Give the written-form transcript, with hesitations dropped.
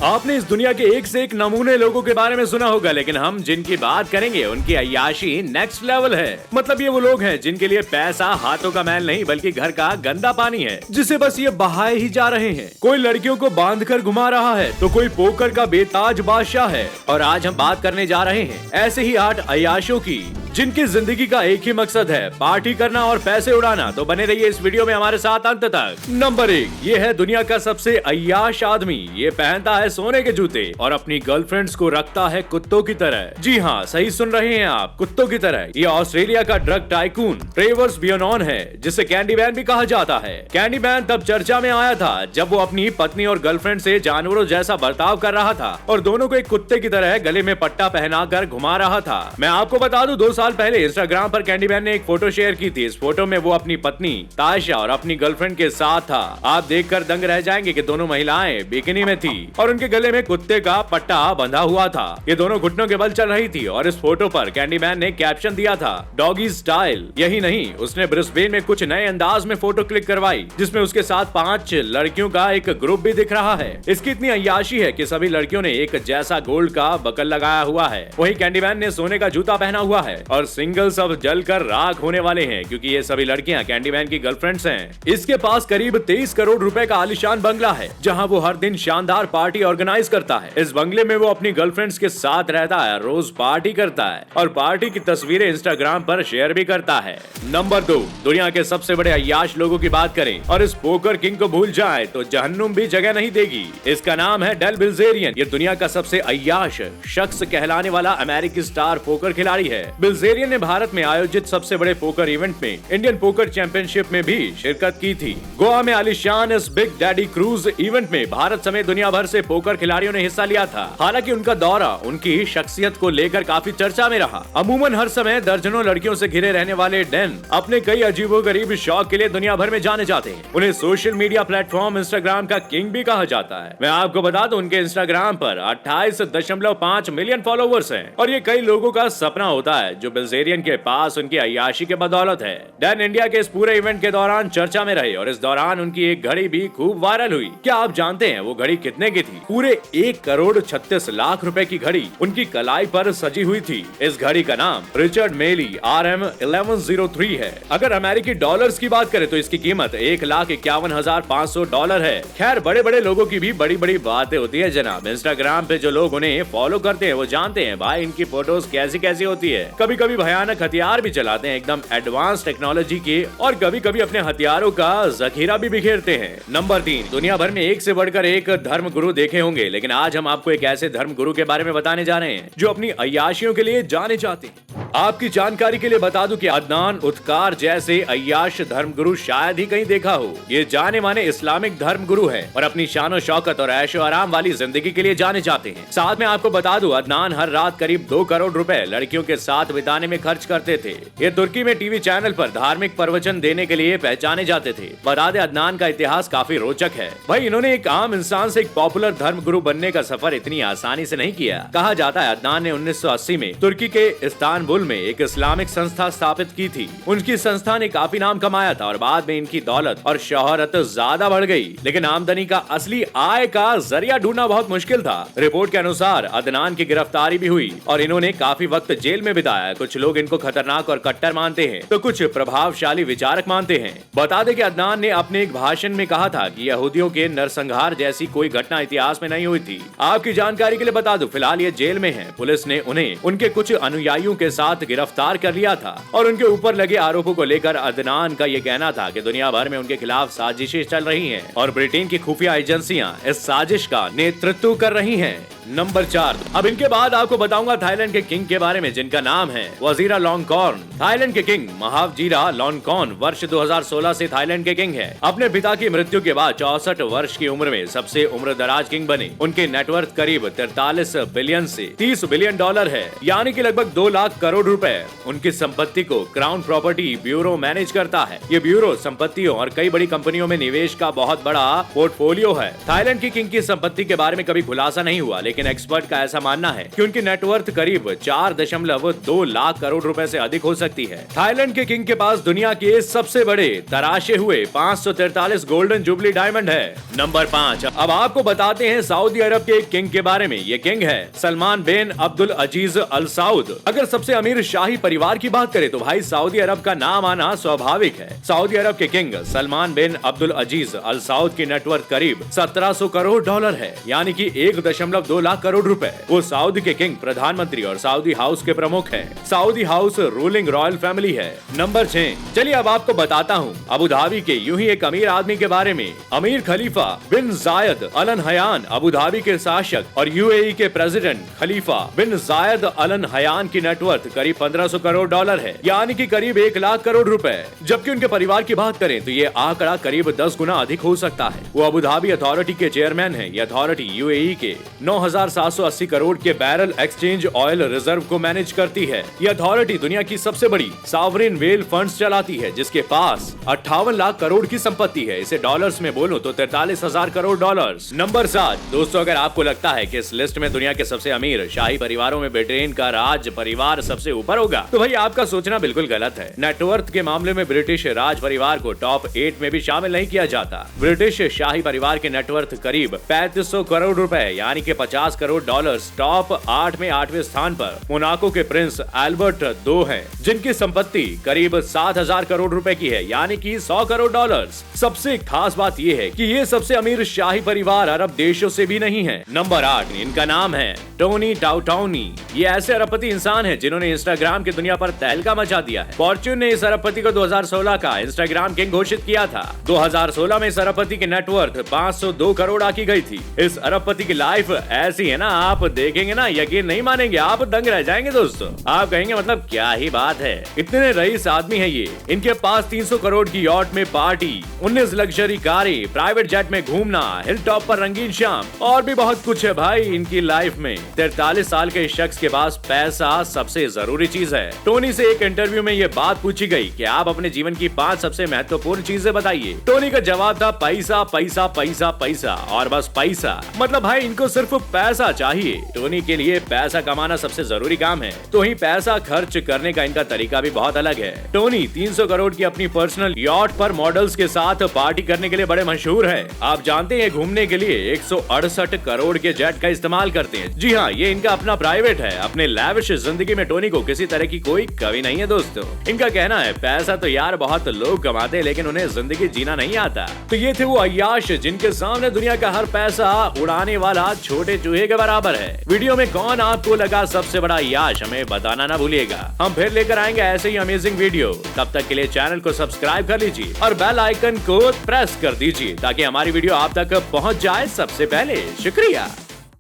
आपने इस दुनिया के एक से एक नमूने लोगों के बारे में सुना होगा, लेकिन हम जिनकी बात करेंगे उनकी अय्याशी नेक्स्ट लेवल है। मतलब ये वो लोग हैं जिनके लिए पैसा हाथों का मैल नहीं बल्कि घर का गंदा पानी है, जिसे बस ये बहाए ही जा रहे हैं। कोई लड़कियों को बांधकर घुमा रहा है तो कोई पोकर का बेताज बादशाह है। और आज हम बात करने जा रहे हैं ऐसे ही 8 अय्याशों की जिनकी जिंदगी का एक ही मकसद है, पार्टी करना और पैसे उड़ाना। तो बने रहिए इस वीडियो में हमारे साथ अंत तक। नंबर 1, ये है दुनिया का सबसे अय्याश आदमी। ये पहनता है सोने के जूते और अपनी गर्लफ्रेंड्स को रखता है कुत्तों की तरह। जी हाँ, सही सुन रहे हैं आप, कुत्तों की तरह। ये ऑस्ट्रेलिया का ड्रग टाइकून ट्रेवर्स बियोनॉन है, जिसे कैंडी मैन भी कहा जाता है। कैंडी मैन तब चर्चा में आया था जब वो अपनी पत्नी और गर्लफ्रेंड से जानवरों जैसा बर्ताव कर रहा था और दोनों को एक कुत्ते की तरह गले में पट्टा पहनाकर घुमा रहा था। मैं आपको बता दूं, 2 साल पहले इंस्टाग्राम पर कैंडी मैन ने एक फोटो शेयर की थी। इस फोटो में वो अपनी पत्नी तायशा और अपनी गर्लफ्रेंड के साथ था। आप देखकर दंग रह जाएंगे कि दोनों महिलाएं बिकिनी में थी और उनके गले में कुत्ते का पट्टा बंधा हुआ था। ये दोनों घुटनों के बल चल रही थी और इस फोटो पर कैंडी मैन ने कैप्शन दिया था, डॉगी स्टाइल। यही नहीं, उसने ब्रिस्बेन में कुछ नए अंदाज में फोटो क्लिक करवाई, जिसमें उसके साथ 5 लड़कियों का एक ग्रुप भी दिख रहा है। इसकी इतनी अय्याशी है कि सभी लड़कियों ने एक जैसा गोल्ड का बकल लगाया हुआ है। वही कैंडी मैन ने सोने का जूता पहना हुआ है और सिंगल सब जलकर राख होने वाले हैं, क्योंकि ये सभी लड़कियां कैंडी मैन की गर्लफ्रेंड्स हैं। इसके पास करीब 23 करोड़ रुपए का आलीशान बंगला है, जहां वो हर दिन शानदार पार्टी ऑर्गेनाइज करता है। इस बंगले में वो अपनी गर्लफ्रेंड्स के साथ रहता है, रोज पार्टी करता है और पार्टी की तस्वीरें इंस्टाग्राम पर शेयर भी करता है। नंबर 2, दुनिया के सबसे बड़े अय्याश लोगों की बात करें और इस पोकर किंग को भूल जाए तो जहन्नुम भी जगह नहीं देगी। इसका नाम है डेल बिल्जेरियन। ये दुनिया का सबसे अय्याश शख्स कहलाने वाला अमेरिकी स्टार पोकर खिलाड़ी है। बिल्जेरियन ने भारत में आयोजित सबसे बड़े पोकर इवेंट में इंडियन पोकर चैंपियनशिप में भी शिरकत की थी। गोवा में आलीशान इस बिग डैडी क्रूज इवेंट में भारत समेत दुनिया भर से पोकर खिलाड़ियों ने हिस्सा लिया था। हालांकि उनका दौरा उनकी शख्सियत को लेकर काफी चर्चा में रहा। अमूमन हर समय दर्जनों लड़कियों से घिरे रहने वाले डेन अपने कई अजीबोगरीब शौक के लिए दुनिया भर में जाने जाते हैं। उन्हें सोशल मीडिया प्लेटफॉर्म इंस्टाग्राम का किंग भी कहा जाता है। मैं आपको बता दूं, उनके इंस्टाग्राम पर 28.5 मिलियन फॉलोवर्स हैं और ये कई लोगों का सपना होता है जो बिल्जेरियन के पास उनकी अय्याशी के बदौलत है। डैन इंडिया के इस पूरे इवेंट के दौरान चर्चा में रहे और इस दौरान उनकी एक घड़ी भी खूब वायरल हुई। क्या आप जानते हैं वो घड़ी कितने की थी? पूरे 1 करोड़ 36 लाख रुपए की घड़ी उनकी कलाई पर सजी हुई थी। इस घड़ी का नाम रिचर्ड मेली RM1103 है। अगर अमेरिकी डॉलर्स की बात करें तो इसकी कीमत $1,51,500 है। खैर, बड़े बड़े लोगों की भी बड़ी बड़ी बातें होती है जनाब। इंस्टाग्राम पे जो लोग उन्हें फॉलो करते हैं वो जानते हैं भाई इनकी फोटोज कैसी कैसी होती है। कभी कभी भयानक हथियार भी चलाते हैं, एकदम एडवांस टेक्नोलॉजी के, और कभी कभी अपने हथियारों का जखीरा भी बिखेरते हैं। नंबर 3, दुनिया भर में एक से बढ़कर एक धर्म गुरु देखे होंगे, लेकिन आज हम आपको एक ऐसे धर्म गुरु के बारे में बताने जा रहे हैं जो अपनी अय्याशियों के लिए जाने जाते हैं। आपकी जानकारी के लिए बता दूं कि अदनान उत्कार जैसे अय्याश धर्म गुरु शायद ही कहीं देखा हो। ये जाने माने इस्लामिक धर्म गुरु है और अपनी शानो शौकत और ऐशो आराम वाली जिंदगी के लिए जाने जाते हैं। साथ में आपको बता दूं, अदनान हर रात करीब 2 करोड़ रुपए लड़कियों के साथ बिताने में खर्च करते थे। ये तुर्की में टीवी चैनल पर धार्मिक प्रवचन देने के लिए पहचाने जाते थे। बता दें, अदनान का इतिहास काफी रोचक है। भाई, इन्होंने एक आम इंसान से एक पॉपुलर धर्म गुरु बनने का सफर इतनी आसानी से नहीं किया। कहा जाता है अदनान ने 1980 में तुर्की के इस्तांबुल में एक इस्लामिक संस्था स्थापित की थी। उनकी संस्था ने काफी नाम कमाया था और बाद में इनकी दौलत और शोहरत ज्यादा बढ़ गई, लेकिन आमदनी का असली आय का जरिया ढूंढना बहुत मुश्किल था। रिपोर्ट के अनुसार अदनान की गिरफ्तारी भी हुई और इन्होंने काफी वक्त जेल में बिताया। कुछ लोग इनको खतरनाक और कट्टर मानते हैं तो कुछ प्रभावशाली विचारक मानते हैं। बता दें कि अदनान ने अपने एक भाषण में कहा था कि यहूदियों के नरसंहार जैसी कोई घटना इतिहास में नहीं हुई थी। आपकी जानकारी के लिए बता दूं, फिलहाल ये जेल में हैं। पुलिस ने उन्हें उनके कुछ अनुयायियों के साथ गिरफ्तार कर लिया था और उनके ऊपर लगे आरोपों को लेकर अदनान का ये कहना था कि दुनिया भर में उनके खिलाफ साजिशें चल रही हैं और ब्रिटेन की खुफिया एजेंसियां इस साजिश का नेतृत्व कर रही हैं। नंबर 4, अब इनके बाद आपको बताऊंगा थाईलैंड के किंग के बारे में जिनका नाम है वजीरा लॉन्गकॉर्न। थाईलैंड के किंग महावजीरा लॉन्गकॉर्न वर्ष 2016 से थाईलैंड के किंग है। अपने पिता की मृत्यु के बाद 64 वर्ष की उम्र में सबसे उम्रदराज किंग बने। उनके नेटवर्थ करीब 43 बिलियन से 30 बिलियन डॉलर है, यानी कि लगभग 2 लाख करोड़ रुपए। उनकी संपत्ति को क्राउन प्रॉपर्टी ब्यूरो मैनेज करता है। ये ब्यूरो संपत्तियों और कई बड़ी कंपनियों में निवेश का बहुत बड़ा पोर्टफोलियो है। थाईलैंड की किंग की संपत्ति के बारे में कभी खुलासा नहीं हुआ, लेकिन एक्सपर्ट का ऐसा मानना है कि उनकी नेटवर्थ करीब 4.2 लाख करोड़ रुपए से अधिक हो सकती है। थाईलैंड के किंग के पास दुनिया के सबसे बड़े तराशे हुए 543 गोल्डन जुबली डायमंड है। नंबर 5, अब आपको बताते हैं सऊदी अरब के एक किंग के बारे में। ये किंग है सलमान बिन अब्दुल अजीज अल सऊद। अगर सबसे अमीर शाही परिवार की बात करें तो भाई सऊदी अरब का नाम आना स्वाभाविक है। सऊदी अरब के किंग सलमान बिन अब्दुल अजीज अल सऊद की नेटवर्थ करीब 1700 करोड़ डॉलर है, यानी कि 1.2 लाख करोड़ रुपए। वो सऊदी के किंग, प्रधानमंत्री और सऊदी हाउस के प्रमुख हैं। Saudi house ruling royal family है। नंबर 6, चलिए अब आपको बताता हूँ अबू धाबी के यूं ही एक अमीर आदमी के बारे में। अमीर खलीफा बिन जायद अल नहयान अबू धाबी के शासक और यूएई के प्रेसिडेंट खलीफा बिन जायद अल नहयान की नेटवर्थ करीब 1500 करोड़ डॉलर है, यानी कि करीब 1 लाख करोड़ रुपए। जबकि उनके परिवार की बात करें तो ये आंकड़ा करीब 10 गुना अधिक हो सकता है। वो अबू धाबी अथॉरिटी के चेयरमैन हैं। ये अथॉरिटी यूएई के 9780 करोड़ के बैरल एक्सचेंज ऑयल रिजर्व को मैनेज करती है। ये अथॉरिटी दुनिया की सबसे बड़ी सॉवरेन वेल्थ फंड्स चलाती है, जिसके पास 58 लाख करोड़ की संपत्ति है। इसे डॉलर्स में बोलूं तो 43,000 करोड़ डॉलर्स। नंबर 7, दोस्तों अगर आपको लगता है कि इस लिस्ट में दुनिया के सबसे अमीर शाही परिवारों में ब्रिटेन का राज परिवार सबसे ऊपर होगा, तो भाई आपका सोचना बिल्कुल गलत है। नेटवर्थ के मामले में ब्रिटिश राज परिवार को टॉप 8 में भी शामिल नहीं किया जाता। ब्रिटिश शाही परिवार के नेटवर्थ करीब 3500 करोड़ रुपए, यानी कि 50 करोड़ डॉलर्स। टॉप 8 में 8वें स्थान पर मोनाको के प्रिंस एल्बर्ट II हैं, जिनकी संपत्ति करीब 7000 करोड़ रुपए की है, यानी कि 100 करोड़ डॉलर्स। सबसे खास बात यह है कि ये सबसे अमीर शाही परिवार अरब देशों से भी नहीं है। नंबर 8, इनका नाम है टोनी टाउटाउनी। ये ऐसे अरबपति इंसान हैं जिन्होंने इंस्टाग्राम की दुनिया पर तहलका मचा दिया है। फॉर्च्यून ने इस अरबपति को 2016 का इंस्टाग्राम किंग घोषित किया था। 2016 में इस अरबपति की नेटवर्थ 502 करोड़ आकी गई थी। इस अरबपति की लाइफ ऐसी है ना, आप देखेंगे ना यकीन नहीं मानेंगे, आप दंग रह जाएंगे दोस्तों। आप कहेंगे मतलब क्या ही बात है, इतने रईस आदमी है ये। इनके पास 300 करोड़ की यॉट में पार्टी, 19 लग्जरी कारें, प्राइवेट जेट में घूमना, हिल टॉप पर रंगीन शाम और भी बहुत कुछ है भाई इनकी लाइफ में। 43 साल के इस शख्स के पास पैसा सबसे जरूरी चीज है। टोनी से एक इंटरव्यू में ये बात पूछी गई कि आप अपने जीवन की 5 सबसे महत्वपूर्ण चीजें बताइए। टोनी का जवाब था पैसा पैसा पैसा पैसा और बस पैसा। मतलब भाई इनको सिर्फ पैसा चाहिए। टोनी के लिए पैसा कमाना सबसे जरूरी काम है, तो ही पैसा खर्च करने का इनका तरीका भी बहुत अलग है। टोनी 300 करोड़ की अपनी पर्सनल यॉट पर मॉडल्स के साथ पार्टी करने के लिए बड़े मशहूर है। आप जानते हैं घूमने के लिए 168 करोड़ के जेट का इस्तेमाल करते हैं। जी हाँ, ये इनका अपना प्राइवेट है। अपने लैविश जिंदगी में टोनी को किसी तरह की कोई कमी नहीं है दोस्तों। इनका कहना है पैसा तो यार बहुत लोग कमाते हैं, लेकिन उन्हें जिंदगी जीना नहीं आता। तो ये थे वो अय्याश जिनके सामने दुनिया का हर पैसा उड़ाने वाला छोटे चूहे के बराबर है। वीडियो में कौन आपको लगा सबसे बड़ा अय्याश, हमें बताना ना भूलिएगा। हम फिर लेकर आएंगे ऐसे ही अमेजिंग वीडियो। तब तक के लिए चैनल को सब्सक्राइब कर लीजिए और बेल आइकन को प्रेस कर दीजिए ताकि हमारी वीडियो आप तक पहुंच जाए सबसे पहले। शुक्रिया।